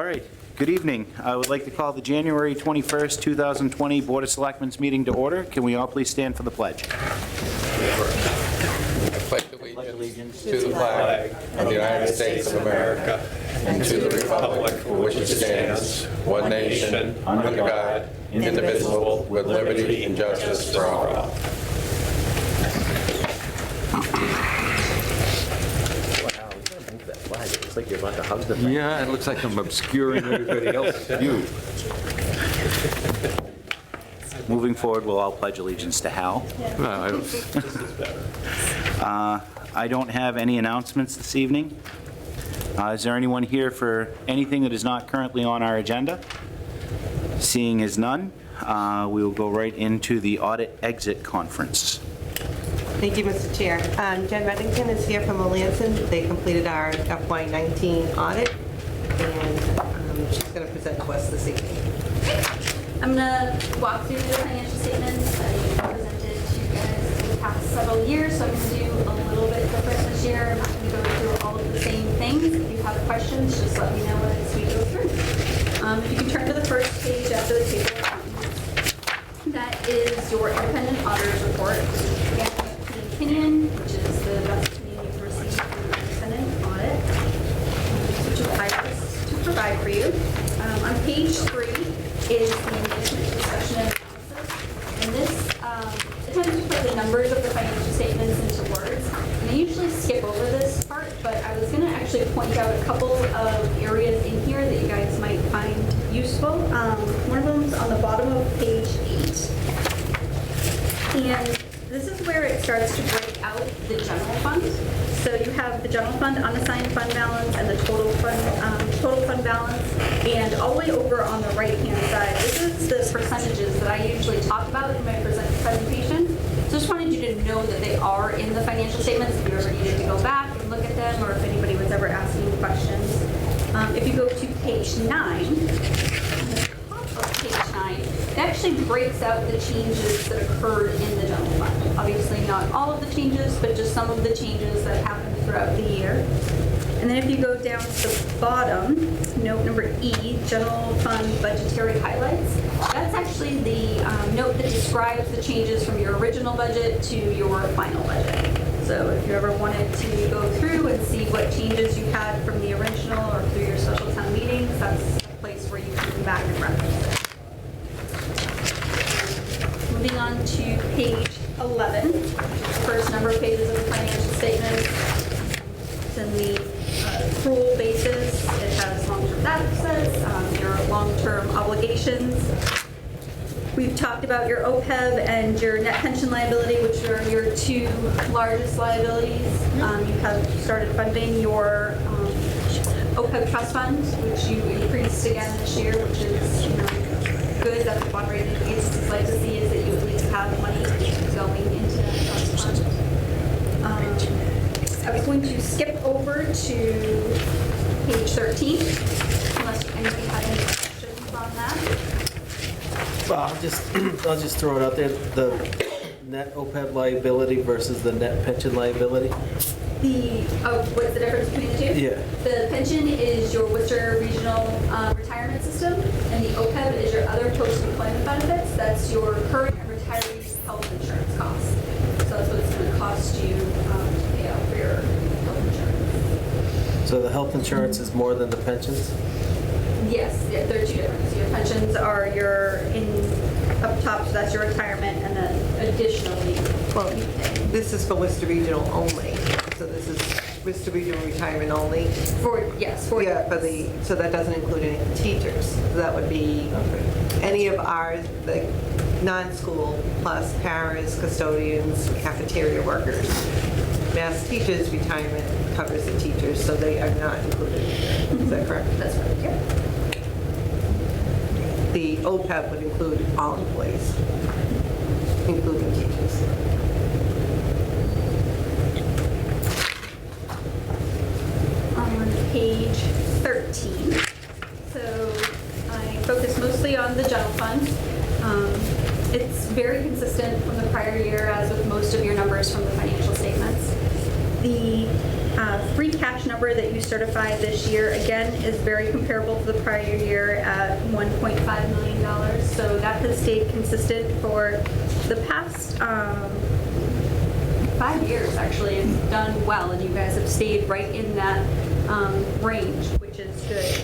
right, good evening. I would like to call the January 21st, 2020 Board of Selectmen's meeting to order. Can we all please stand for the pledge? I pledge allegiance to the flag of the United States of America and to the republic for which it stands, one nation, under God, indivisible, with liberty and justice for all. It's like you're about to hug the thing. Yeah, it looks like I'm obscuring everybody else's view. Moving forward, we'll all pledge allegiance to Hal. No, I don't. I don't have any announcements this evening. Is there anyone here for anything that is not currently on our agenda? Seeing as none, we will go right into the audit exit conference. Thank you, Mr. Chair. Jen Reddington is here from Melanson. They completed our FY19 audit, and she's going to present to us this evening. I'm going to walk through the financial statements that you presented to you guys in the past several years, so I'm going to do a little bit different this year. I'm not going to go through all of the same things. If you have questions, just let me know as we go through. If you can turn to the first page after the table of contents, that is your independent auditor's report. Again, opinion, which is the best opinion you've received from the independent audit, which I'd like to provide for you. On page 3 is the management discussion and analysis, and this attempts to put the numbers of the financial statements into words. And I usually skip over this part, but I was going to actually point out a couple of areas in here that you guys might find useful. One of them is on the bottom of page 8, and this is where it starts to break out the general fund. So you have the general fund, unassigned fund balance, and the total fund balance. And all the way over on the right-hand side, this is the percentages that I usually talk about in my presentation. So just wanted you to know that they are in the financial statements if you ever needed to go back and look at them, or if anybody was ever asking questions. If you go to page 9, page 9, it actually breaks out the changes that occurred in the general fund. Obviously not all of the changes, but just some of the changes that happened throughout the year. And then if you go down to the bottom, note number E, general fund budgetary highlights, that's actually the note that describes the changes from your original budget to your final budget. So if you ever wanted to go through and see what changes you had from the original or through your special town meetings, that's a place where you can come back and reference it. Moving on to page 11, first number of pages of the financial statement. It's in the accrual basis. It has long-term assets, your long-term obligations. We've talked about your OPEB and your net pension liability, which are your two largest liabilities. You have started funding your OPEB trust fund, which you increased again this year, which is good. That's what bond rating agencies like to see, is that you at least have money going into that trust fund. I was going to skip over to page 13, unless anybody had any questions on that. Well, I'll just throw it out there. The net OPEB liability versus the net pension liability. What's the difference between the two? Yeah. The pension is your Worcester Regional Retirement System, and the OPEB is your other post-employment benefits. That's your current and retiree health insurance costs. So that's what it's going to cost you to pay out for your health insurance. So the health insurance is more than the pensions? Yes, yeah, they're two different. So your pensions are up top, so that's your retirement, and then additionally, Well, this is for Worcester Regional only. So this is Worcester Regional retirement only. yeah, so that doesn't include any teachers. So that would be any of ours, the non-school plus paras, custodians, cafeteria workers. Mass teachers retirement covers the teachers, so they are not included. Is that correct? That's right. Yep. The OPEB would include all employees, including teachers. On page 13, so I focus mostly on the general fund. It's very consistent from the prior year, as with most of your numbers from the financial statements. The Free cash number that you certified this year, again, is very comparable to the prior year at $1.5 million. So that has stayed consistent for the past 5 years, actually. It's done well, and you guys have stayed right in that range, which is good.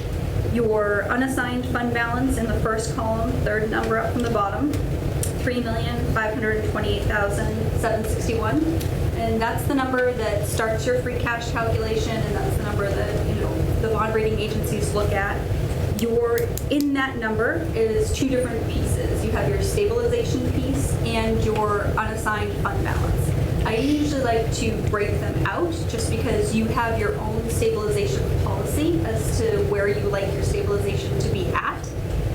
Your unassigned fund balance in the first column, third number up from the bottom, $3,528,761. And that's the number that starts your free cash calculation, and that's the number that, the bond rating agencies look at. In that number is two different pieces. You have your stabilization piece and your unassigned fund balance. I usually like to break them out just because you have your own stabilization policy as to where you like your stabilization to be at.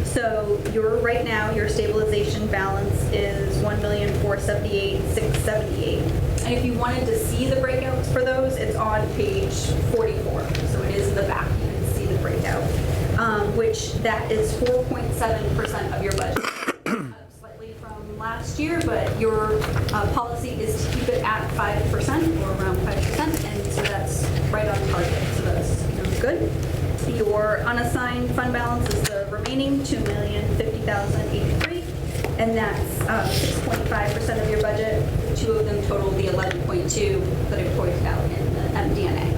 So right now, your stabilization balance is $1,478,678. And if you wanted to see the breakouts for those, it's on page 44. So it is in the back. You can see the breakout, which that is 4.7% of your budget. Slightly from last year, but your policy is to keep it at 5% or around 5%, and so that's right on target. So that's good. Your unassigned fund balance is the remaining $2,050,083, and that's 6.5% of your budget. Two of them total the 11.2 that I pointed out in the MD&A.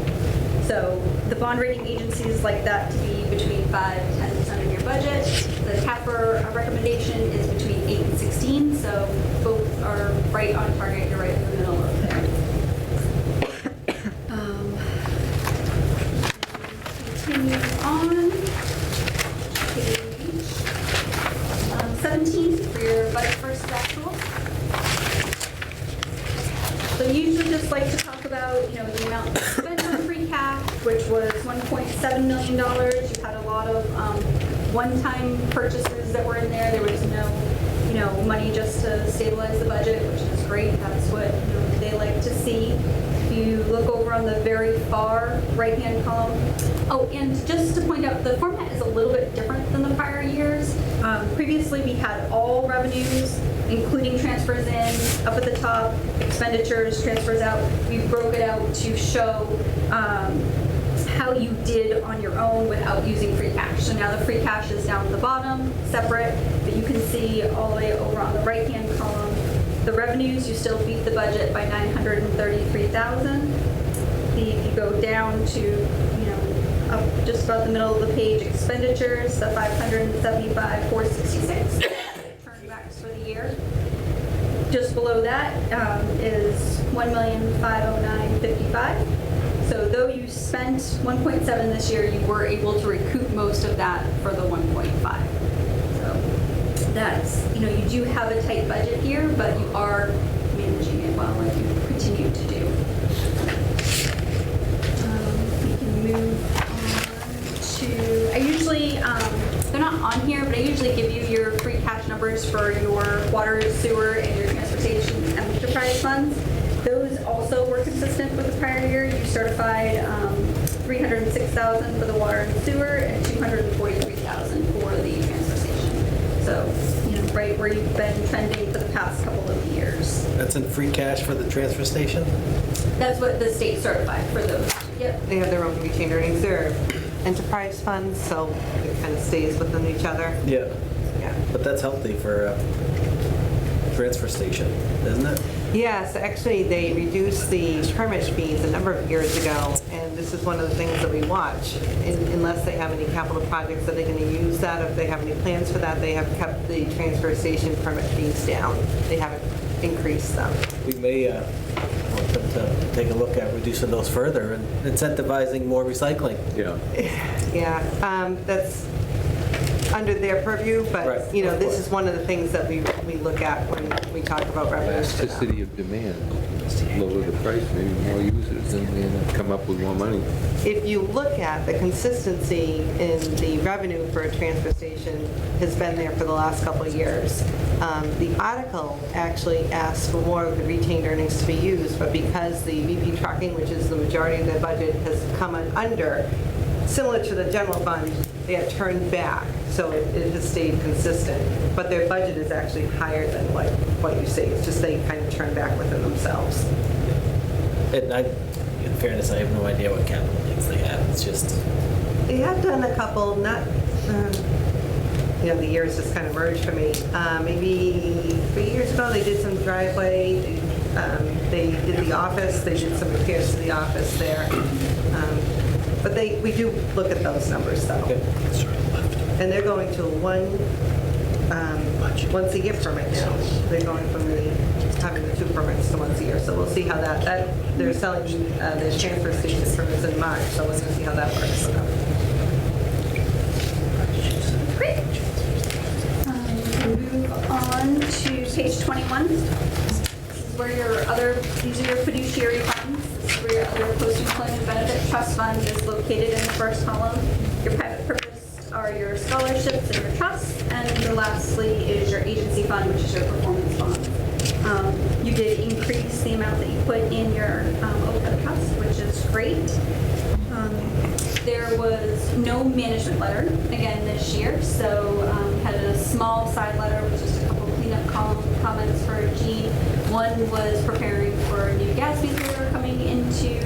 So the bond rating agencies like that to be between 5 and 10% of your budget. The CAFR recommendation is between 8 and 16, so both are right on target. You're right in the middle of there. Continue on. Page 17 for your budget versus actual. So you usually just like to talk about, the amount spent on free cash, which was $1.7 million. You had a lot of one-time purchases that were in there. There was no, money just to stabilize the budget, which is great. That's what they like to see. If you look over on the very far right-hand column. Oh, and just to point out, the format is a little bit different than the prior years. Previously, we had all revenues, including transfers in, up at the top, expenditures, transfers out. We broke it out to show how you did on your own without using free cash. So now the free cash is down at the bottom, separate, but you can see all the way over on the right-hand column. The revenues, you still beat the budget by $933,000. If you go down to, up just about the middle of the page, expenditures, the $575,466, turnbacks for the year. Just below that is $1,509,055. So though you spent 1.7 this year, you were able to recoup most of that for the 1.5. So that's, you do have a tight budget here, but you are managing it well, like you continue to do. We can move on to, I usually, they're not on here, but I usually give you your free cash numbers for your water, sewer, and your transportation enterprise funds. Those also were consistent with the prior year. You certified $306,000 for the water and sewer and $243,000 for the transfer station. So, right where you've been trending for the past couple of years. That's in free cash for the transfer station? That's what the state certified for those. Yep. They have their own retained earnings. They're enterprise funds, so it kind of stays within each other. Yeah. Yeah. But that's healthy for a transfer station, isn't it? Yes, actually, they reduced the permit fees a number of years ago, and this is one of the things that we watch. Unless they have any capital projects that they're going to use that, if they have any plans for that, they have kept the transfer station permit fees down. They haven't increased them. We may want them to take a look at reducing those further and incentivizing more recycling. Yeah. Yeah, that's under their purview, but, Right. this is one of the things that we look at when we talk about revenues for them. Elasticity of demand. Lower the price, maybe more users, and we end up come up with more money. If you look at the consistency in the revenue for a transfer station has been there for the last couple of years. The article actually asks for more of the retained earnings to be used, but because the VP trucking, which is the majority of their budget, has come under, similar to the general fund, they have turned back, so it has stayed consistent. But their budget is actually higher than what you see. It's just they kind of turn back within themselves. And fairness, I have no idea what capital needs they have. It's just, They have done a couple, not, the years just kind of merged for me. Maybe 3 years ago, they did some driveway, they did the office, they did some repairs to the office there. But we do look at those numbers though. And they're going to once a year permit now. They're going from having the 2 permits to once a year. So we'll see how that they're selling, there's transfer station permits in March, so we'll see how that works for them. Great. Move on to page 21. This is where these are your fiduciary funds. This is where your other post-employment benefit trust fund is located in the first column. Your private purpose are your scholarships and your trusts. And lastly is your agency fund, which is your performance bond. You did increase the amount that you put in your OPEB trust, which is great. There was no management letter again this year, so had a small side letter with just a couple cleanup comments for Jean. One was preparing for new gas fees that were coming into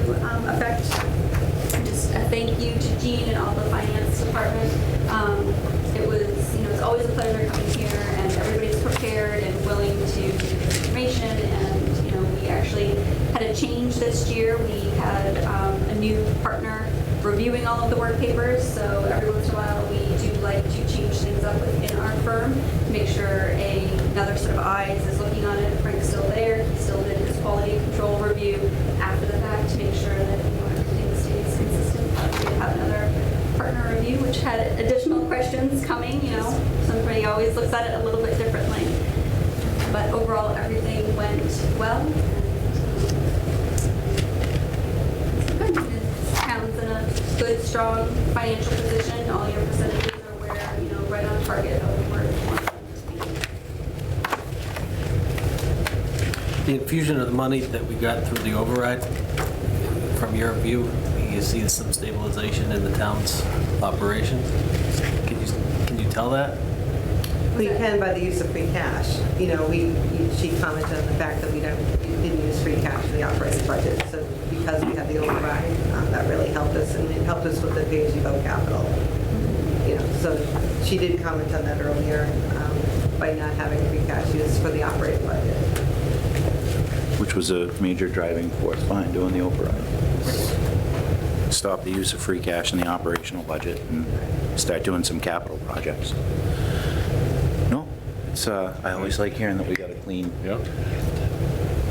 effect. Just a thank you to Jean and all the finance department. It's always a pleasure coming here, and everybody's prepared and willing to give information. And we actually had a change this year. We had a new partner reviewing all of the work papers, so every once in a while we do like to change things up within our firm to make sure another set of eyes is looking on it. Frank's still there. He still did his quality control review after the fact to make sure that everything stays consistent. We did have another partner review, which had additional questions coming. Somebody always looks at it a little bit differently, but overall everything went well. Town's in a good, strong financial position. All your percentages are right on target of where you want them to be. the infusion of the money that we got through the override, from your view, you see some stabilization in the town's operation. Can you tell that? We can by the use of free cash. She commented on the fact that we didn't use free cash in the operating budget. So because we had the override, that really helped us, and it helped us with the pay-as-you-go capital. So she did comment on that earlier, by not having free cash use for the operating budget. Which was a major driving force behind doing the override. Stop the use of free cash in the operational budget and start doing some capital projects. No, it's, I always like hearing that we got a clean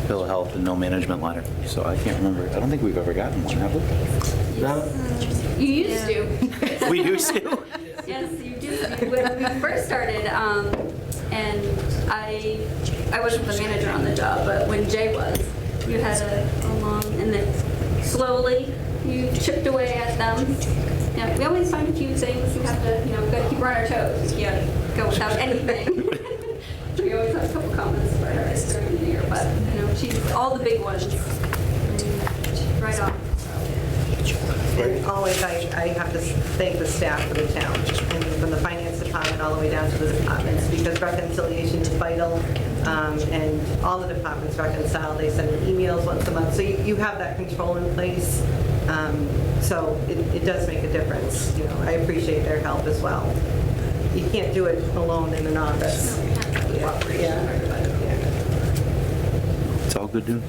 bill of health and no management letter. So I can't remember. I don't think we've ever gotten one, have we? No? You used to. We used to? Yes, you do. When we first started, and I wasn't the manager on the job, but when Jay was, you had a long, and then slowly you chipped away at them. We always find a few things you have to, gotta keep her on our toes. You can't go without anything. We always have a couple comments for her during the year, but she's all the big ones. Right on. And always, I have to thank the staff for the town, and from the finance department all the way down to the departments, because reconciliation is vital, and all the departments reconcile. They send emails once a month, so you have that control in place. So it does make a difference. I appreciate their help as well. You can't do it alone in an office. It's all good news.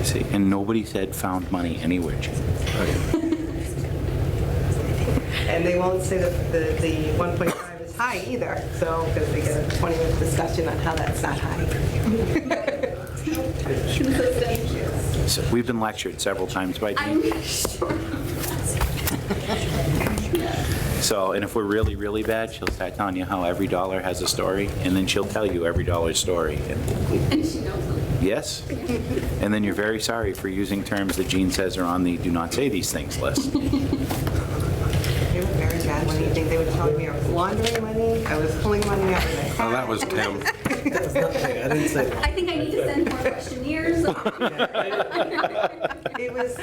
See, and nobody said found money anywhere, Jim. And they won't say that the 1.5 is high either, so, because they get a 20-minute discussion on how that's not high. Consistent. So we've been lectured several times by Jean. I'm sure. So, and if we're really, really bad, she'll start telling you how every dollar has a story, and then she'll tell you every dollar's story. And she knows them. Yes? And then you're very sorry for using terms that Jean says are on the do not say these things list. They were very bad one evening. They were telling me I was laundering money, I was pulling money out of my Oh, that was Tim. That was nothing. I didn't say that. I think I need to send more questionnaires. It was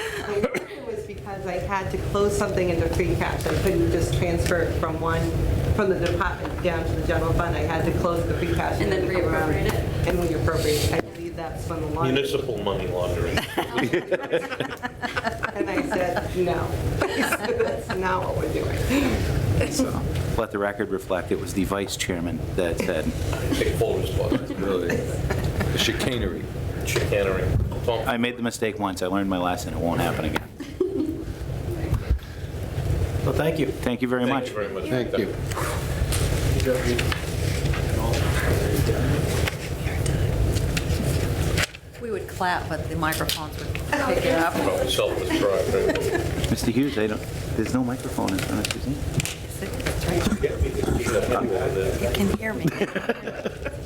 because I had to close something into free cash. I couldn't just transfer it from the department down to the general fund. I had to close the free cash. And then go around reappropriate it. And reappropriate. I believe that's when the laundry. Municipal money laundering. And I said, no. I said, that's not what we're doing. So, let the record reflect, it was the vice chairman that said, Take full responsibility. Really, chicanery. Chicanery. So, I made the mistake once, I learned my lesson, it won't happen again. Well, thank you. Thank you very much. Thank you very much. Thank you. We would clap, but the microphones would pick it up. Probably self-described, right? Mr. Hughes, there's no microphone in front of you. You can hear me.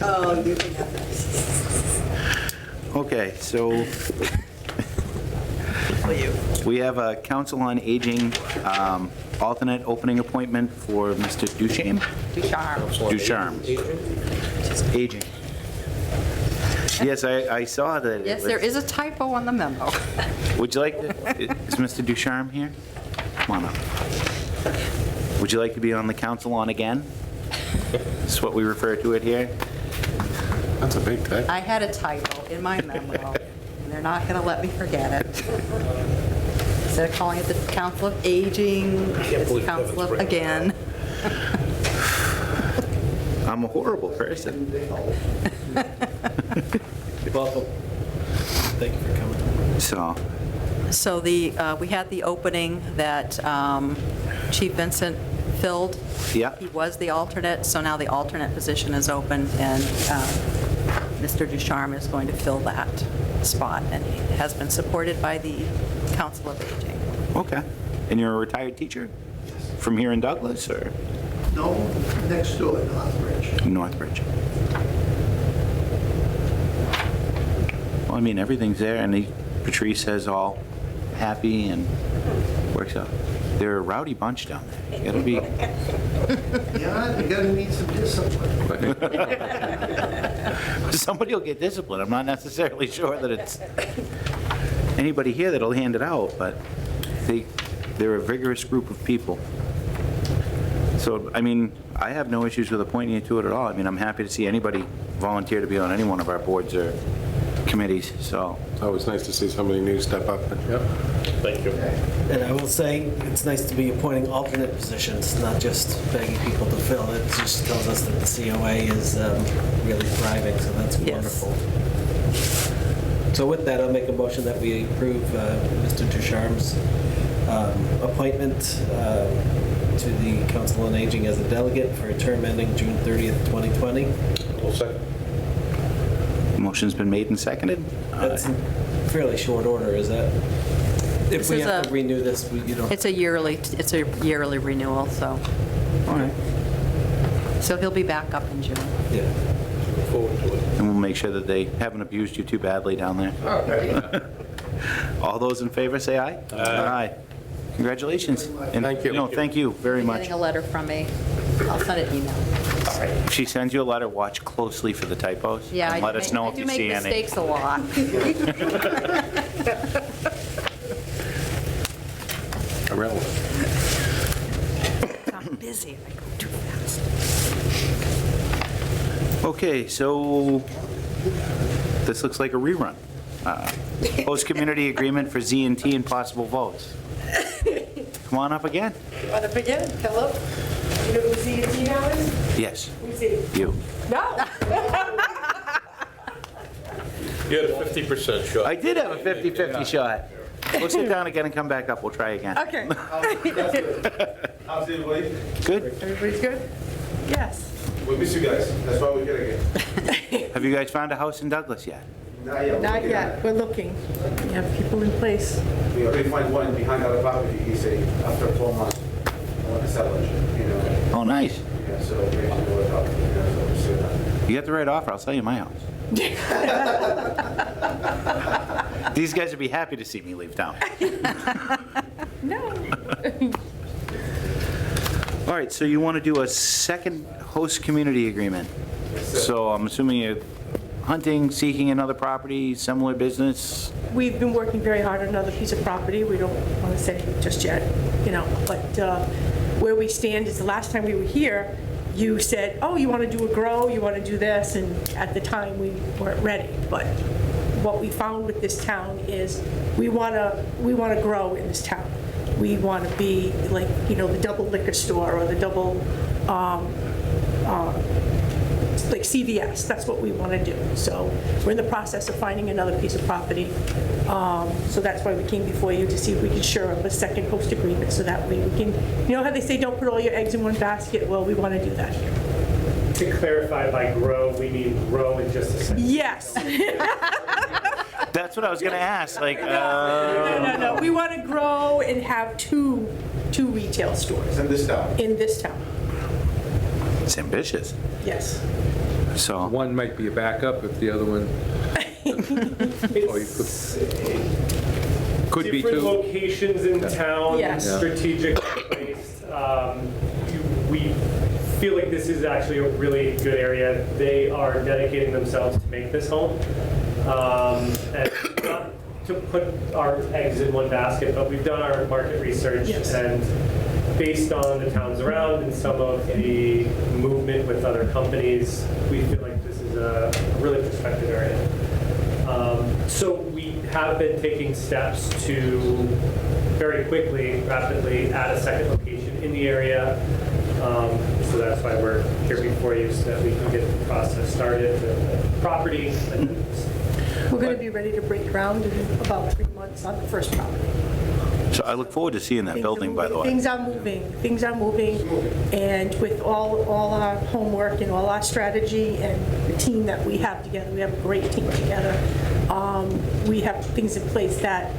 Oh, you can have that. Okay, so we have a Council on Aging alternate opening appointment for Mr. Ducharme. Ducharme. Aging. Yes, I saw that. Yes, there is a typo on the memo. Would you like to, is Mr. Ducharme here? Come on up. Would you like to be on the Council on again? That's what we refer to it here. That's a big type. I had a typo in my memo, and they're not going to let me forget it. Instead of calling it the Council of Aging, it's the Council of again. I'm a horrible person. You're welcome. Thank you for coming. So, We had the opening that Chief Vincent filled. yeah, He was the alternate, so now the alternate position is open, and Mr. Ducharme is going to fill that spot, and he has been supported by the Council of Aging. okay. And you're a retired teacher? From here in Douglas, or No, next door, Northbridge. Northbridge? Well, I mean, everything's there, and Patrice says all happy and works out. They're a rowdy bunch down there. It'll be, Yeah, you gotta need some discipline. somebody will get disciplined. I'm not necessarily sure that it's anybody here that'll hand it out, but they're a vigorous group of people. So, I mean, I have no issues with appointing you to it at all. I mean, I'm happy to see anybody volunteer to be on any one of our boards or committees, so. It's always nice to see somebody new step up. Yep. Thank you. And I will say, it's nice to be appointing alternate positions, not just begging people to fill. It just tells us that the COA is really thriving, so that's Yes. wonderful. So with that, I'll make a motion that we approve Mr. Ducharme's appointment to the Council on Aging as a delegate for a term ending June 30th, 2020. Well, second. Motion's been made and seconded. That's in fairly short order, is that? If This we is have a- to renew this, you don't. It's a yearly renewal, so All right. he'll be back up in June. Yeah. Look forward to it. And we'll make sure that they haven't abused you too badly down there. All those in favor, say aye. Aye. Congratulations. And, Thank you. No, thank you very You're much. getting a letter from me. I'll send an email. If she sends you a letter, watch closely for the typos. Yeah, And let us know if you see I do make any. mistakes a lot. Irrelevant. I'm busy. I go too fast. Okay, so this looks like a rerun. Host community agreement for Z&T and possible votes. Come on up again. Want to begin? Hello? You know who Z&T now is? Yes, Who's he? you. No. You had a 50% shot. I did have a 50-50 shot. We'll sit down again and come back up. We'll try again. Okay. How's everybody? Good. Everybody's good? Yes. We miss you guys. That's why we're here again. Have you guys found a house in Douglas yet? Not yet. Not yet. We're looking. We have people in place. We already find one behind our property. He said after 4 months, I want to sell it. You know. Oh, nice. Yeah. So we have to work out. You know, so we'll see that. You got the right offer. I'll sell you my house. These guys would be happy to see me leave town. No. All right, so you want to do a second host community agreement? So I'm assuming you're hunting, seeking another property, similar business? We've been working very hard on another piece of property. We don't want to say just yet, you know, but where we stand is the last time we were here, you said, oh, you want to do a grow, you want to do this, and at the time we weren't ready, but what we found with this town is we want to grow in this town. We want to be like, the double liquor store or the double, like CVS. That's what we want to do. So we're in the process of finding another piece of property. So that's why we came before you to see if we could shore up a second host agreement so that way we can, how they say don't put all your eggs in one basket? Well, we want to do that here. To clarify, by grow, we mean grow in just a second. Yes. That's what I was going to ask, like, No. We want to grow and have two retail stores In this town. in this town. it's ambitious. Yes. So, One might be a backup if the other one, or you could be Different two. locations in town, Yes. strategically placed. We feel like this is actually a really good area. They are dedicating themselves to make this home. And not to put our eggs in one basket, but we've done our market research, Yes. and based on the towns around and some of the movement with other companies, we feel like this is a really prospective area. So we have been taking steps to very quickly, rapidly add a second location in the area. So that's why we're here before you, so that we can get the process started, the property. We're going to be ready to break ground in about 3 months on the first property. so I look forward to seeing that building, by the way. Things are moving, and with all our homework and all our strategy and the team that we have together, we have a great team together. We have things in place that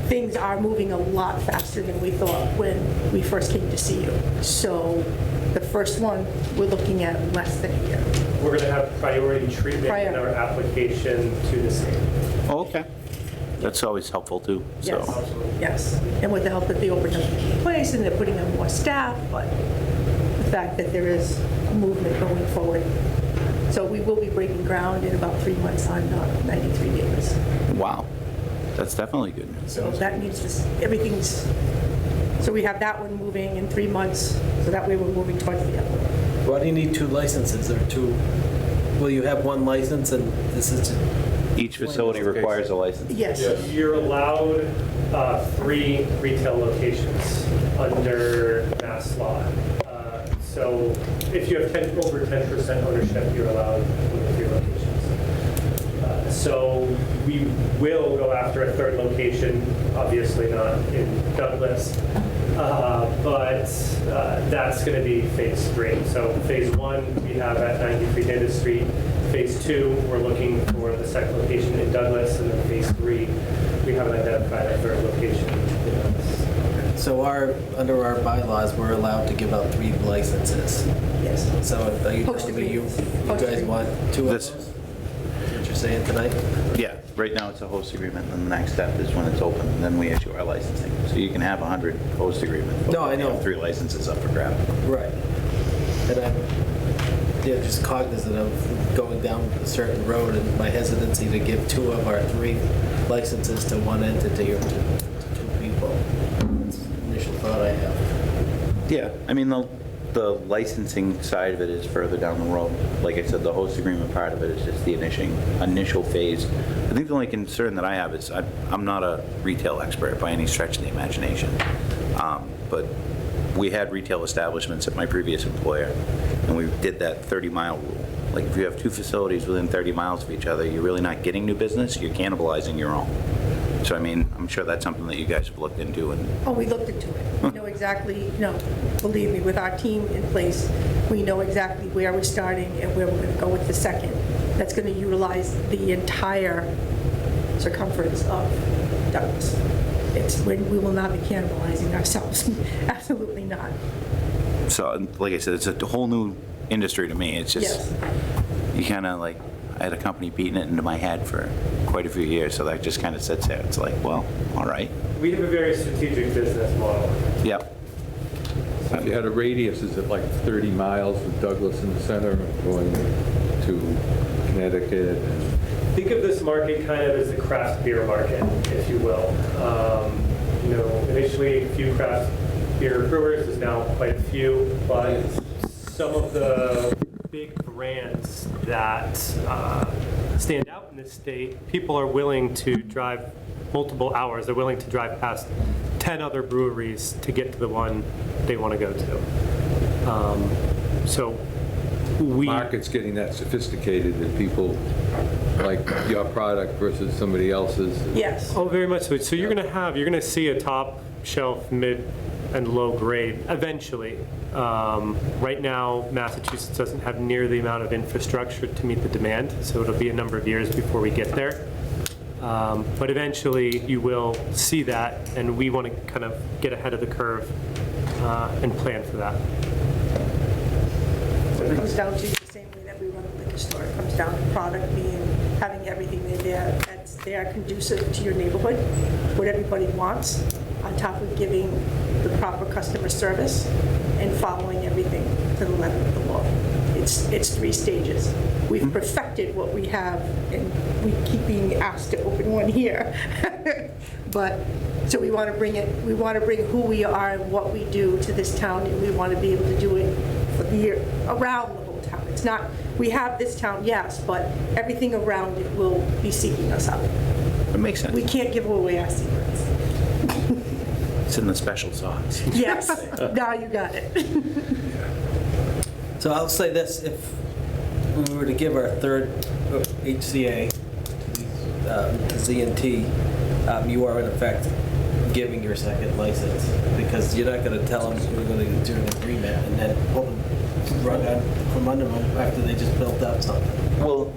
things are moving a lot faster than we thought when we first came to see you. So the first one, we're looking at less than a year. We're going to have priority treatment in our application to the state. Oh, okay. That's always helpful, too, so. Yes, and with the help that they opened up the place and they're putting on more staff, but the fact that there is movement going forward. So we will be breaking ground in about 3 months on 93 Davis. Wow. That's definitely good news. So that means everything's, so we have that one moving in 3 months, so that way we're moving towards the other one. Why do you need 2 licenses or 2? Will you have 1 license and this is? Each facility requires a license. Yes. You're allowed 3 retail locations under mass law. So if you have over 10% ownership, you're allowed 3 locations. So we will go after a 3rd location, obviously not in Douglas, but that's going to be phase 3. So phase 1 we have at 93 Davis Street. Phase 2, we're looking for the second location in Douglas, and then phase 3, we haven't identified a 3rd location in Douglas. So under our bylaws, we're allowed to give out 3 licenses. Yes. So are you Post telling me you agreements. guys want 2 of This- those? That's what you're saying tonight? Yeah, right now it's a host agreement, and the next step is when it's open, and then we issue our licensing. So you can have 100 host agreements. but No, I we know. have 3 licenses up for grabs. Right. And I'm just cognizant of going down a certain road and my hesitancy to give 2 of our 3 licenses to one entity or to 2 people. That's the initial thought I have. Yeah, I mean, the licensing side of it is further down the road. Like I said, the host agreement part of it is just the initial phase. I think the only concern that I have is I'm not a retail expert by any stretch of the imagination. But we had retail establishments at my previous employer, and we did that 30-mile rule. Like, if you have 2 facilities within 30 miles of each other, you're really not getting new business, you're cannibalizing your own. So, I mean, I'm sure that's something that you guys have looked into, and Oh, we looked into it. We know exactly, believe me, with our team in place, we know exactly where we're starting and where we're going to go with the second. That's going to utilize the entire circumference of Douglas. We will not be cannibalizing ourselves. Absolutely not. so, like I said, it's a whole new industry to me. It's just, Yes. you kind of like, I had a company beating it into my head for quite a few years, so that just kind of sits there. It's like, well, all right. We have a very strategic business model. Yep. If you had a radius, is it like 30 miles with Douglas in the center and going to Connecticut? Think of this market kind of as the craft beer market, if you will. Initially a few craft beer brewers, there's now quite a few, but some of the big brands that stand out in this state, people are willing to drive multiple hours. They're willing to drive past 10 other breweries to get to the one they want to go to. So we... Market's getting that sophisticated that people like your product versus somebody else's. Yes. Oh, very much so. So you're going to see a top shelf, mid and low grade eventually. Right now, Massachusetts doesn't have near the amount of infrastructure to meet the demand, so it'll be a number of years before we get there. But eventually you will see that, and we want to kind of get ahead of the curve and plan for that. It comes down to the same way that we run a liquor store. It comes down to product having everything there that's there conducive to your neighborhood, what everybody wants, on top of giving the proper customer service and following everything to the letter of the law. It's 3 stages. We've perfected what we have, and we keep being asked to open one here. But, so we want to bring who we are and what we do to this town, and we want to be able to do it for the year, around the whole town. It's not, we have this town, yes, but everything around it will be seeking us out. It makes sense. We can't give away our secrets. It's in the special sauce. Yes, now you got it. So I'll say this, if we were to give our third HCA to Z&T, you are in effect giving your second license, because you're not going to tell them you're going to do an agreement and then pull them rug out from under them after they just built up something. Well,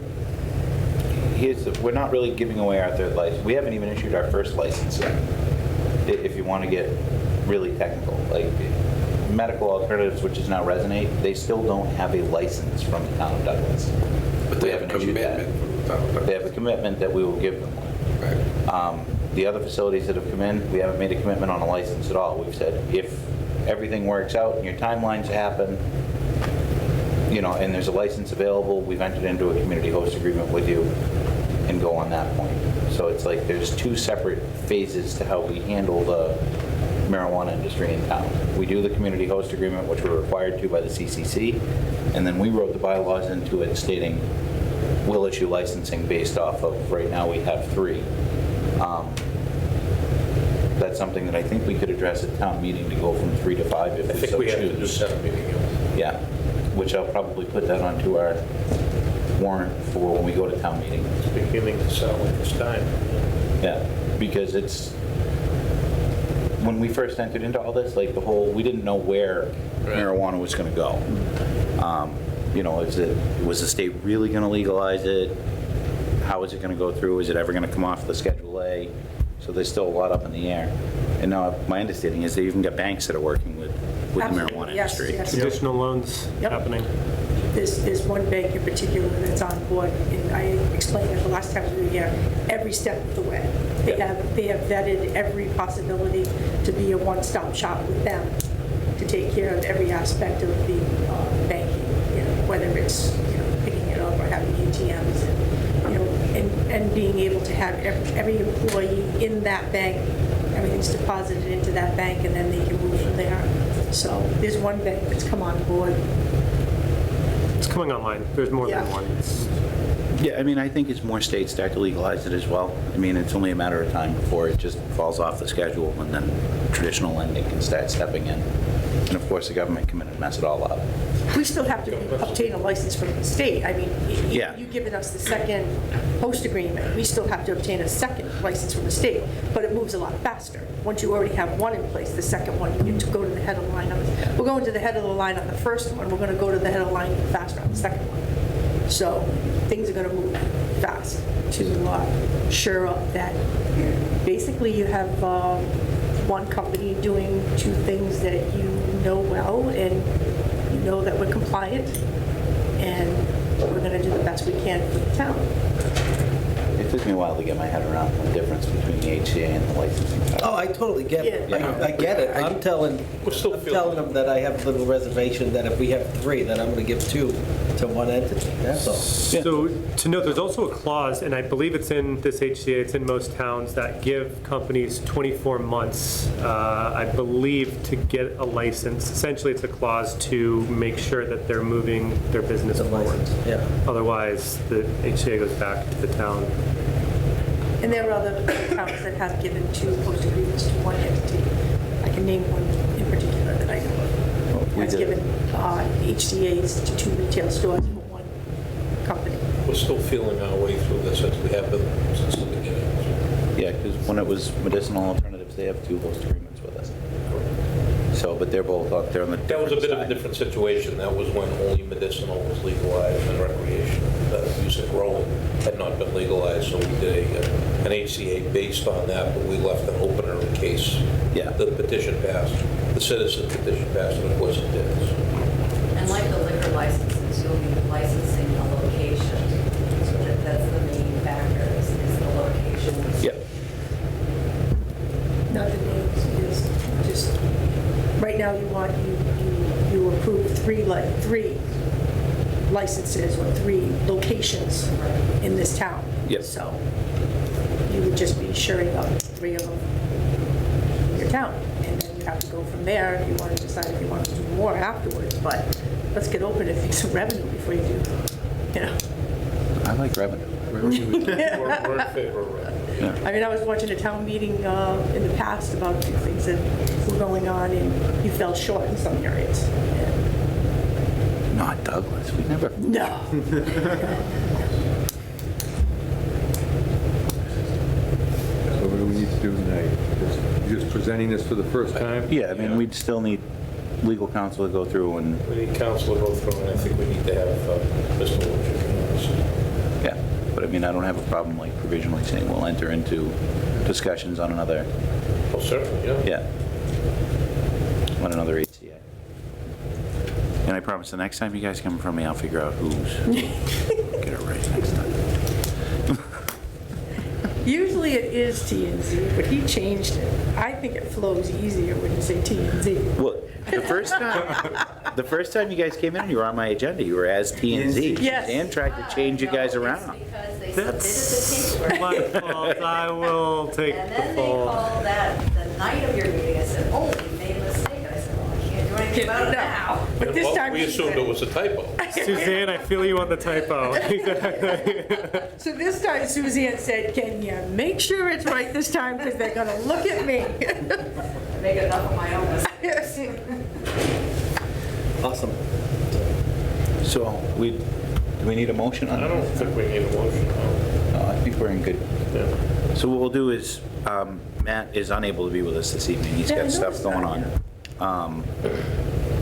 we're not really giving away our third license. We haven't even issued our first license yet, if you want to get really technical. Like medical alternatives, which is now Resonate, they still don't have a license from the town of Douglas. But they have a commitment from the town of Douglas. They have a commitment that we will give them one. Right. The other facilities that have come in, we haven't made a commitment on a license at all. We've said, if everything works out and your timelines happen, and there's a license available, we've entered into a community host agreement with you and go on that point. So it's like there's 2 separate phases to how we handle the marijuana industry in town. We do the community host agreement, which we're required to by the CCC, and then we wrote the bylaws into it stating we'll issue licensing based off of, right now we have 3. That's something that I think we could address at town meeting to go from 3 to 5 if I we think so we have to do choose. 7 meetings. Yeah, which I'll probably put that onto our warrant for when we go to town meeting. It's beginning to sound like it's time. Yeah, because it's, when we first entered into all this, like we didn't know where marijuana was going to go. Was the state really going to legalize it? How is it going to go through? Is it ever going to come off the Schedule A? So there's still a lot up in the air. And now my understanding is they even got banks that are working with the Absolutely, marijuana yes, industry. yes. Additional loans Yep. happening. There's one bank in particular that's on board, and I explained it the last time we were here, every step of the way. They have vetted every possibility to be a one-stop shop with them, to take care of every aspect of the banking, whether it's picking it up or having ATMs, and being able to have every employee in that bank, everything's deposited into that bank, and then they can move from there. So there's one bank that's come on board. It's coming online. There's more than Yeah. one. Yeah, I think as more states start to legalize it as well, it's only a matter of time before it just falls off the schedule, and then traditional lending can start stepping in. And of course, the government can mess it all up. We still have to obtain a license from the state. Yeah. You've given us the second host agreement. We still have to obtain a second license from the state, but it moves a lot faster. Once you already have one in place, the second one, you get to go to the head of the line. We're going to the head of the line on the first one. We're going to go to the head of the line faster on the second one. So things are going to move fast to shore up that. Basically, you have one company doing 2 things that you know well, and you know that we're compliant, and we're going to do the best we can for the town. Took me a while to get my head around the difference between the HCA and the licensing. Oh, I totally get it. Yeah. I get it. I'm telling them that I have a little reservation that if we have 3, that I'm going to give 2 to one entity. That's all. So to note, there's also a clause, and I believe it's in this HCA, it's in most towns, that give companies 24 months, I believe, to get a license. Essentially, it's a clause to make sure that they're moving their business forward. License, yeah. Otherwise, the HCA goes back to the town. And there are other towns that have given 2 post-agreements to one entity. I can name one in particular that I know of. We Has did. given HCAs to 2 retail stores for one company. We're still feeling our way through this as we have been since the beginning. Yeah, because when it was medicinal alternatives, they have 2 host agreements with us. So, but they're both out there on the That was a bit of a side. different situation. That was when only medicinal was legalized and recreation, music growing had not been legalized. So we did an HCA based on that, but we left an opener in case Yeah. the petition passed, the citizen petition passed, and of course it did. And like the liquor licenses, you'll be licensing the location. So that's the main factor is the location. Yep. Not the names, just, right now you want, you approve 3 licenses or 3 locations in this town. Yep. So you would just be shoring up 3 of them in your town. And then you have to go from there if you want to decide if you want to do more afterwards. But let's get open and make some revenue before you do, you know. I like revenue. We're in favor of it. I mean, I was watching a town meeting in the past about a few things that were going on, and you fell short in some areas. Not Douglas. We never. No. So what do we need to do tonight? Just presenting this for the first time? Yeah, I mean, we'd still need legal counsel to go through and, We need counsel to go through, and I think we need to have Mr. Wojcik. yeah. But I mean, I don't have a problem like provisionally saying we'll enter into discussions on another, Oh, certainly, yeah. yeah, on another HCA. And I promise the next time you guys come from me, I'll figure out who's, get it right next time. Usually it is T and Z, but he changed it. I think it flows easier when you say T and Z. Well, the first time you guys came in, you were on my agenda, you were as T and Z. Yes. Dan tried to change you guys around. Because they That's submitted the paperwork. My fault. I will take And the then they fall. called that the night of your meeting and said, oh, we made a mistake. And I said, well, I can't do anything about it now. But this Well, time we she assumed said- it was a typo. Suzanne, I feel you on the typo. Exactly. So this time Suzanne said, can you make sure it's right this time, because they're gonna look at me. I make enough of my own mistakes. Awesome. So do we need a motion on I it? don't think we need a motion. No, I think we're in good. Yeah. So what we'll do is, Matt is unable to be with us this evening. He's Yeah, I got stuff noticed going that, on.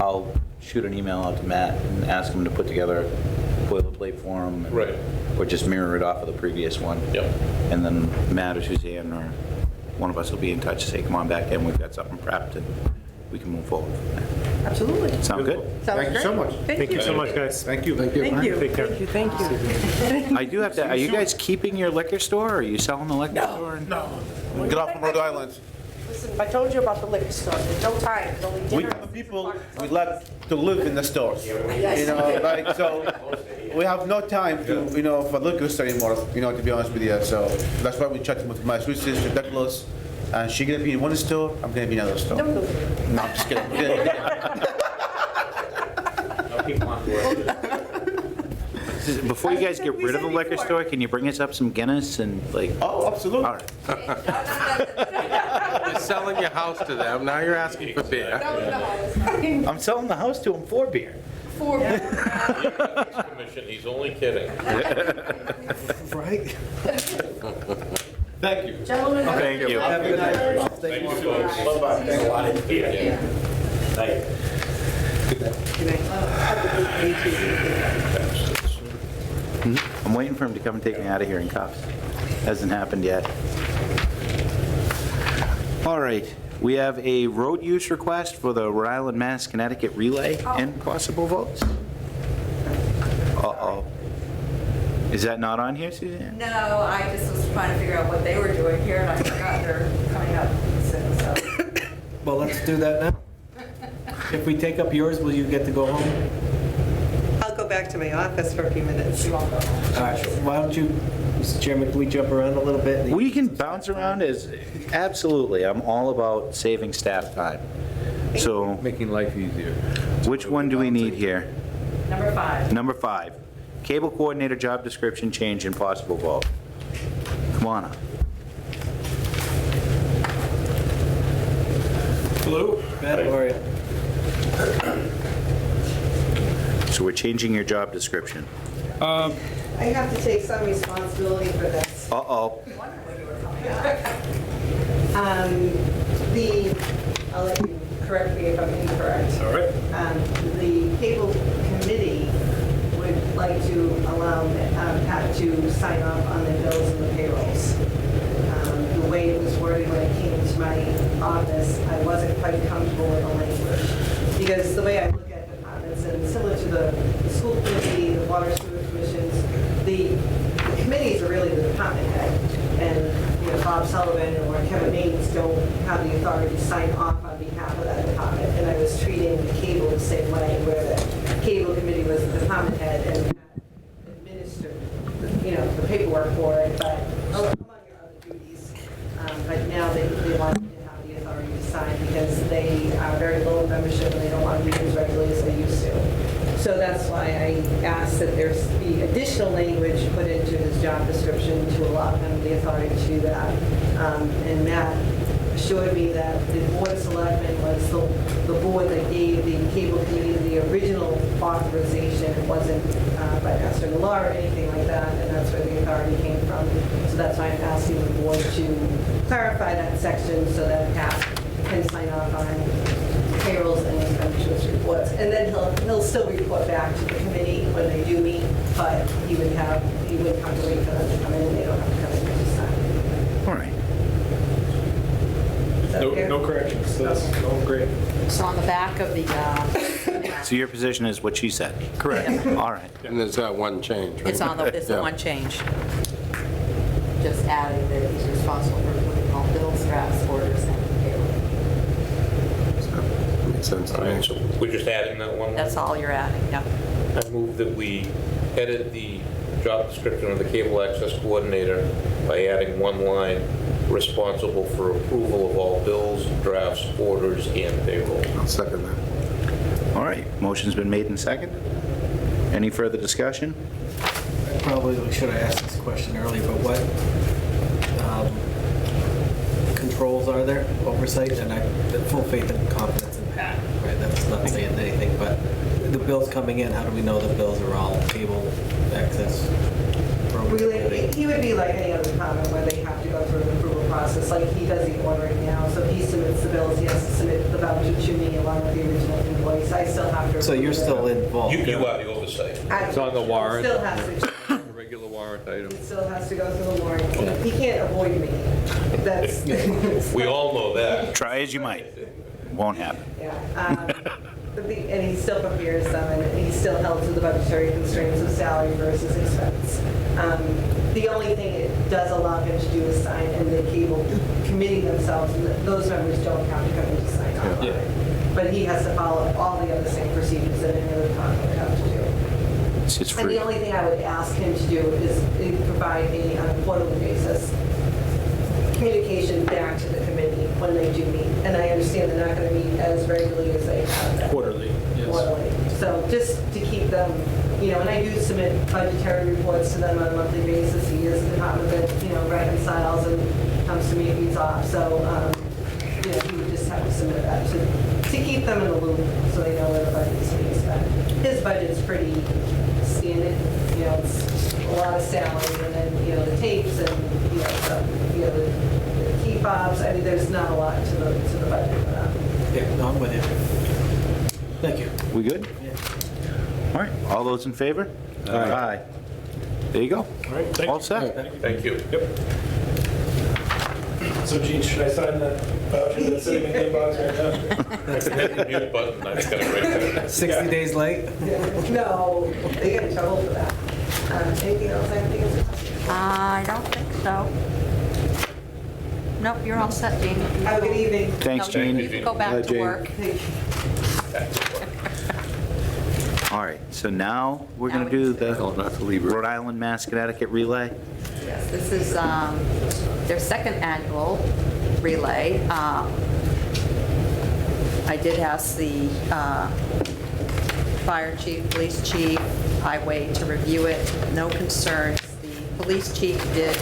I'll shoot an email out to Matt and ask him to put together a boilerplate for him. Right. Or just mirror it off of the previous one. Yep. And then Matt or Suzanne or one of us will be in touch to say, come on back in, we've got something prepped, and we can move forward from there. Absolutely. Sound good? Sounds Thank you so great. much. Thank you so much, guys. Thank you. Thank you. Take care. Thank you. I do have to, are you guys keeping your liquor store, or are you selling the liquor store? No. Get off from Rhode Island. Listen, I told you about the liquor store. There's no time. There's only dinner. People, we like to live in the stores. You know, like, so we have no time to, for liquor store anymore, to be honest with you. So that's why we chatting with my sweet sister, Douglas, and she gonna be in one store, I'm gonna be in another store. No. No, I'm just kidding. Before you guys get rid of the liquor store, can you bring us up some Guinness and like? Oh, absolutely. All right. You're selling your house to them, now you're asking for beer. I'm selling the house to him for beer. Commission, he's only kidding. Right? Thank you. Gentlemen. Thank you. Have a good night. Thank you so much. Bye-bye. Thanks a lot. I'm waiting for him to come and take me out of here in cuffs. Hasn't happened yet. All right, we have a road use request for the Rhode Island, Mass, Connecticut relay and possible votes. Uh-oh. Is that not on here, Suzanne? No, I just was trying to figure out what they were doing here, and I forgot they're coming up soon, so. Well, let's do that now. If we take up yours, will you get to go home? I'll go back to my office for a few minutes. You won't go home. All right, why don't you, Mr. Chairman, can we jump around a little bit? We can bounce around absolutely. I'm all about saving staff time. So Making life easier. which one do we need here? Number 5. Number 5, cable coordinator job description change and possible vote. Come on up. Hello. Matt, how are you? So we're changing your job description. I have to take some responsibility for this. Uh-oh. I'll let you correct me if I'm incorrect. All right. The cable committee would like to allow Pat to sign off on the bills and the payrolls. The way it was worded when it came to my office, I wasn't quite comfortable with the language. Because the way I look at departments, and similar to the school committee, the water sewer commissions, the committees are really the department head. And, you know, Bob Sullivan or Kevin Maines don't have the authority to sign off on behalf of that department. And I was treating the cable the same way, where the cable committee was the department head and administered, the paperwork for it, but among your other duties. But now they want me to have the authority to sign because they are very low in membership and they don't want to be as regularly as they used to. So that's why I asked that there be additional language put into his job description to allow him the authority to do that. And Matt assured me that the Board of Selectmen was the board that gave the cable committee the original authorization. It wasn't by passing a law or anything like that, and that's where the authority came from. So that's why I'm asking the board to clarify that section so that Pat can sign off on payrolls and expenditures reports. And then he'll still report back to the committee when they do meet, but he wouldn't have to wait for them to come in, and they don't have to come in to sign. All right. Is that fair? No corrections. That's all great. So on the back of the, So your position is what she said? Correct. All right. And there's that one change, right? it's the Yeah. one change. Just adding that he's responsible for putting all bills, drafts, orders, and payroll. Makes sense to All right, me. so we're just adding that one? That's all you're adding, yeah. I move that we edit the job description of the cable access coordinator by adding one line, responsible for approval of all bills, drafts, orders, and payroll. I'll second that. All right. Motion's been made and seconded. Any further discussion? Probably should have asked this question earlier, but what controls are there, oversight? And I have full faith and confidence in Pat, right? That's not saying anything, but the bills coming in, how do we know the bills are all cable access? Really, he would be like any other department where they have to go through an approval process, like he does the ordering now. So if he submits the bills, he has to submit the voucher to me along with the original invoice. I still have to. So you're approve still it. involved? You are the oversight. It's on the warrant. Still has to. A regular warrant item. It still has to go through the warrant. He can't avoid me. That's. We all know that. Try as you might. Won't happen. Yeah. And he still prepares them, and he's still held to the budgetary constraints of salary versus expense. The only thing it does allow him to do is sign, and the cable committee themselves, those members don't have to come in to sign off on it. But he has to follow all the other same procedures that any other department would have to do. It's And free. the only thing I would ask him to do is provide a, on a quarterly basis, communication back to the committee when they do meet. And I understand they're not going to meet as regularly as they have. Quarterly, yes. Quarterly. So just to keep them, and I do submit budgetary reports to them on a monthly basis. He is the department that, reconciles and comes to meetings off. So, he would just have to submit that to keep them in the loop so they know where the budget is being spent. His budget's pretty standard, it's a lot of salary and then, the tapes and, the key fobs. I mean, there's not a lot to the budget for that. Yeah, no, I'm with you. Thank you. We good? Yeah. All right. All those in favor? Aye. There you go. All right, thank All you. set. Thank you. Yep. So Gene, should I sign that voucher that's sitting in the inbox right now? I can hit the mute button, I've got it right there. 60 days late? No, they get in trouble for that. Anything else I think is? I don't think so. Nope, you're all set, Jamie. Have a good evening. Thanks, No, Jane. You can go back to work. All right, so now we're going Now to we do can- the Not to leave it. Rhode Island, Mass, Connecticut relay. Yes, this is their second annual relay. I did ask the fire chief, police chief, highway to review it. No concerns. The police chief did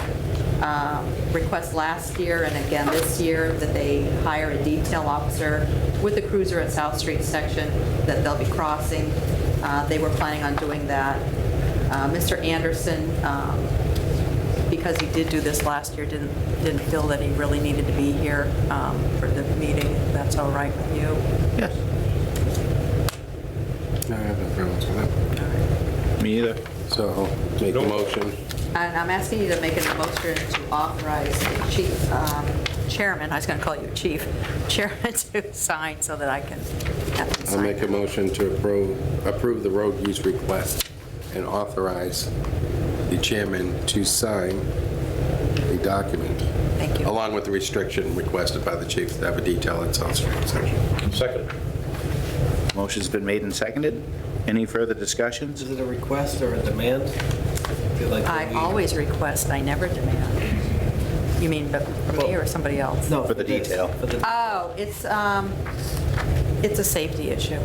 request last year and again this year that they hire a detail officer with the cruiser at South Street section that they'll be crossing. They were planning on doing that. Mr. Anderson, because he did do this last year, didn't feel that he really needed to be here for the meeting. If that's all right with you. Yes. No, I have no problems with that. Me either. So, make a motion. And I'm asking you to make a motion to authorize the chief, chairman, I was going to call you chief, chairman to sign so that I can have him I'll sign. make a motion to approve the road use request and authorize the chairman to sign the document. Thank you. Along with the restriction requested by the chief to have a detail at South Street section. Second. Motion's been made and seconded. Any further discussions? Is it a request or a demand? I feel like I we- always request, I never demand. You mean but from me or somebody else? No, For the this, detail. For the, Oh, it's a safety issue.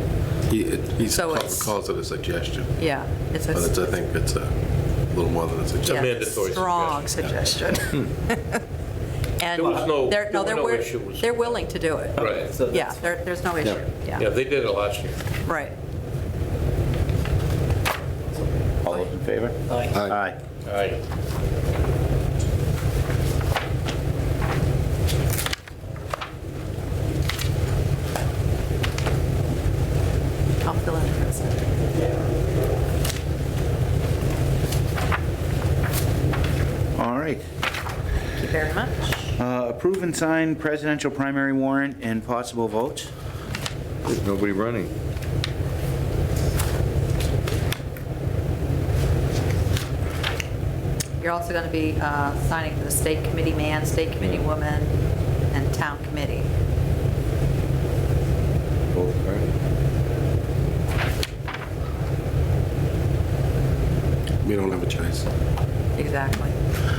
He So it's- calls it a suggestion, Yeah, it's but I a think it's a little more than a yeah, suggestion. mandatory strong suggestion. And There was no- they're, there were no wi- issues. they're willing to do it. Right. so Yeah, that's- there's no issue, Yeah, yeah, they did it last year. right. All those in favor? Aye. Aye. Aye. I'll fill in the rest. All right. Thank you very much. Approve and sign presidential primary warrant and possible votes. There's nobody running. You're also going to be signing for the state committee man, state committee woman, and town committee. Both parties. We don't have a choice. Exactly.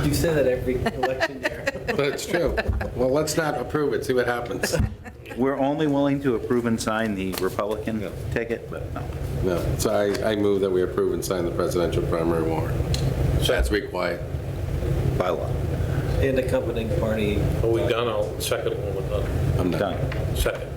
You say that every election year. But it's true. Well, let's not approve it, see what happens. We're only willing to approve and sign the Republican ticket, but no. No, so I move that we approve and sign the presidential primary warrant. That's required. By law. And accompanying party. Are we done? I'll second when we're done. I'm Done. Second.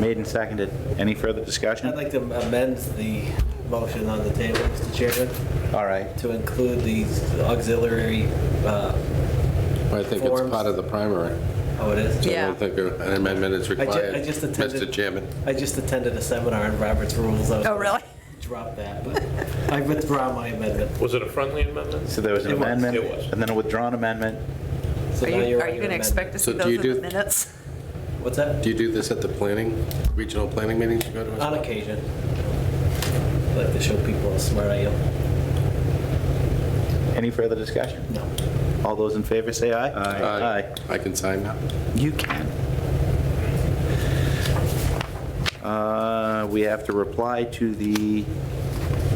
Made and seconded. Any further discussion? I'd like to amend the motion on the table, Mr. Chairman, All right. to include these auxiliary, I think it's Forms. part of the primary. oh, it is? So I Yeah. don't think an amendment is required. I just attended- Mr. Chairman. I just attended a seminar on Robert's Rules. I was Oh, gonna really? Drop that, but I withdraw my amendment. Was it a friendly amendment? So there was an It was. amendment, It was. and then a withdrawn amendment. So Are now you you're going to expect to see So do those you in the do- minutes? What's that? Do you do this at the regional planning meetings you go to? as On well? occasion. I like to show people how smart I am. Any further discussion? No. All those in favor say aye. Aye. I can sign now. You can. We have to reply to the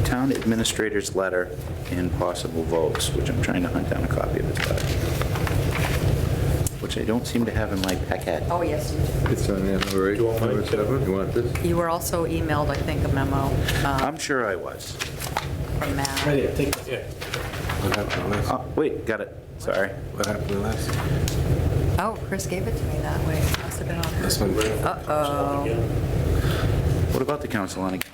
town administrator's letter and possible votes, which I'm trying to hunt down a copy of his letter, which I don't seem to have in my packet. Oh, yes, you do. It's on number 8, Do you want mine? number 7. You want this? You were also emailed, I think, a memo I'm sure I was. from Matt. Right here, take this. Yeah. What happened to this? Oh, wait, got it. Sorry. What happened to this? Oh, Chris gave it to me that way. Must have been on her. This one? Uh-oh. What about the council on aging?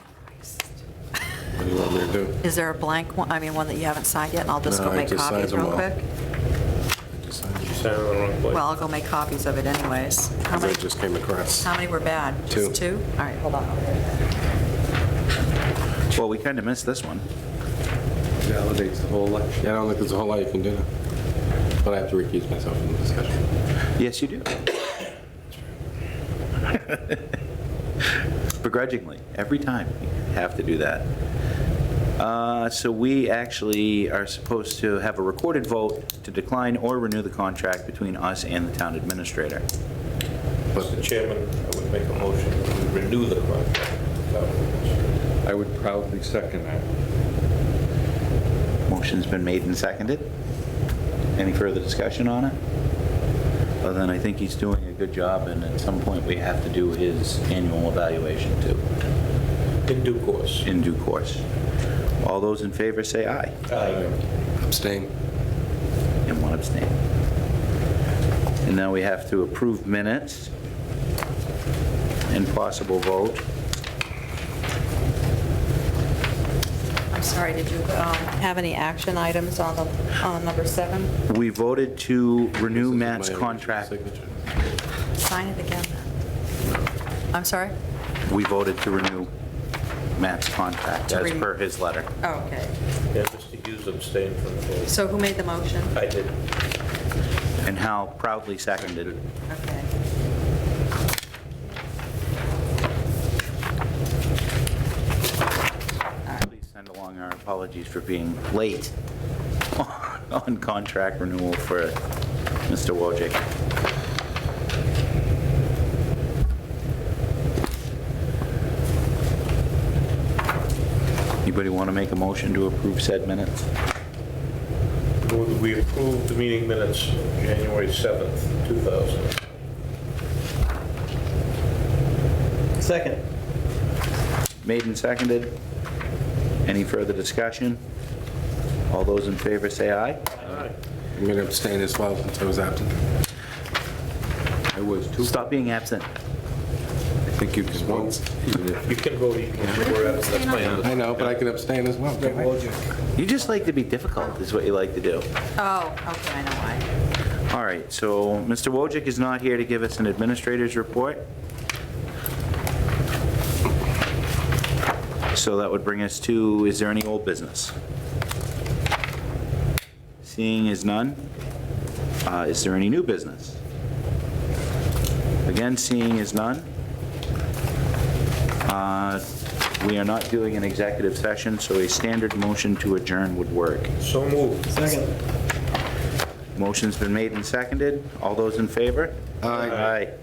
What do you want me to do? Is there a blank one, I mean, one that you haven't signed yet, and I'll just No, go I make just signed copies them real all. quick? I just signed it. Sign in the wrong place. Well, I'll go make copies of it anyways. How As I many, just came across. how many were bad? Just Two. two? All right, hold on. Well, we kind of missed this one. Validates the whole election. Yeah, I don't think there's a whole lot you can do now. But I have to recuse myself from the discussion. Yes, you do. Begrudgingly, every time, you have to do that. So we actually are supposed to have a recorded vote to decline or renew the contract between us and the town administrator. Mr. Chairman, I would make a motion to renew the contract. I would proudly second that. Motion's been made and seconded. Any further discussion on it? Other than I think he's doing a good job, and at some point we have to do his annual evaluation too, In due course. in due course. All those in favor say aye. Aye. Abstain. And one abstain. And now we have to approve minutes and possible vote. I'm sorry, did you have any action items on number 7? We voted to renew Matt's contract. Sign it again. I'm sorry? We voted to renew Matt's contract To as renew- per his letter. Oh, okay. Yeah, Mr. Hughes abstained from the vote. So who made the motion? I did. And Hal proudly seconded. Okay. Please send along our apologies for being late on contract renewal for Mr. Wojcik. Anybody want to make a motion to approve said minutes? Move that we approve the meeting minutes January 7th, 2000. Second. Made and seconded. Any further discussion? All those in favor say aye. Aye. I'm going to abstain as well since I was absent. I was too. Stop being absent. I think you can vote. Even if You can vote, you can, that's my I know, but I can abstain as well. Greg can't I? Wojcik. You just like to be difficult, is what you like to do. Oh, okay, I know why. All right, so Mr. Wojcik is not here to give us an administrator's report. So that would bring us to, is there any old business? Seeing as none, is there any new business? Again, seeing as none. We are not doing an executive session, so a standard motion to adjourn would work. So moved. Second. Motion's been made and seconded. All those in favor? Aye. Aye.